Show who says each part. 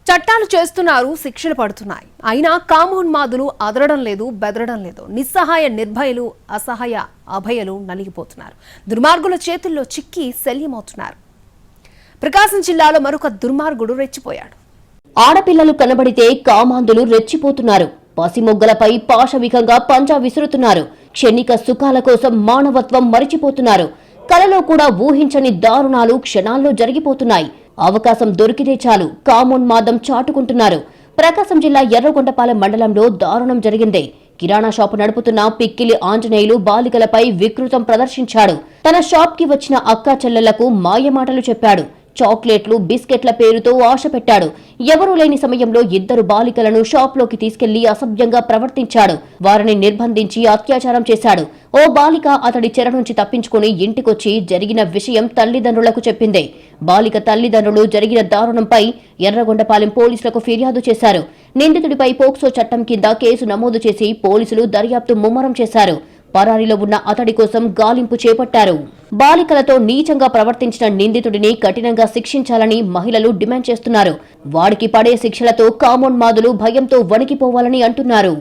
Speaker 1: చట్టాలు చేస్తున్నారు, శిక్షలు పడుతున్నాయి. అయినా కామోన్మాదులు అదరడం లేదు, బెదరడం లేదు. నిస్సహాయ నిర్భయులు, అసహాయ అభయలు నలిగిపోతున్నారు. దుర్మార్గుల చేతుల్లో చిక్కి శల్యమవుతున్నారు. ప్రకాశం జిల్లాలో మరొక దుర్మార్గుడు రెచ్చిపోయాడు.
Speaker 2: ఆడపిల్లలు కనబడితే కామాంధులు రెచ్చిపోతున్నారు. పసిమొగ్గలపై పాశవికంగా పంజా విసురుతున్నారు. క్షణిక సుఖాల కోసం మానవత్వం మరిచిపోతున్నారు. కలలో కూడా ఊహించని దారుణాలు క్షణాల్లో జరిగిపోతున్నాయి. అవకాశం దొరికితే చాలు కామోన్మాదం చాటుకుంటున్నారు. ప్రకాశం జిల్లా ఎర్రగొండపాలెం మండలంలో దారుణం జరిగింది. కిరాణా షాపు నడుపుతున్న పిక్కిలి ఆంజనేయులు బాలికలపై వికృతం ప్రదర్శించాడు. తన షాప్ కి వచ్చిన అక్కా చెల్లెళ్లకు మాయమాటలు చెప్పాడు. చాక్లెట్లు, బిస్కెట్ల పేరుతో ఆశ పెట్టాడు. ఎవరూ లేని సమయంలో ఇద్దరు బాలికలను షాప్లోకి తీసుకెళ్లి అసభ్యంగా ప్రవర్తించాడు. వారిని నిర్బంధించి అత్యాచారం చేశాడు. ఓ బాలిక అతడి చెర నుంచి తప్పించుకుని ఇంటికొచ్చి జరిగిన విషయం తల్లిదండ్రులకు చెప్పింది. బాలిక తల్లిదండ్రులు జరిగిన దారుణంపై ఎర్రగొండపాలెం పోలీసులకు ఫిర్యాదు చేశారు. నిందితుడిపై పోక్సో చట్టం కింద కేసు నమోదు చేసి పోలీసులు దర్యాప్తు ముమ్మరం చేశారు. పరారీలో ఉన్న అతడి కోసం గాలింపు చేపట్టారు. బాలికలతో నీచంగా ప్రవర్తించిన నిందితుడిని కఠినంగా శిక్షించాలని మహిళలు డిమాండ్ చేస్తున్నారు. వాడికి పడే శిక్షలతో కామోన్మాదులు భయంతో వణికిపోవాలని అంటున్నారు.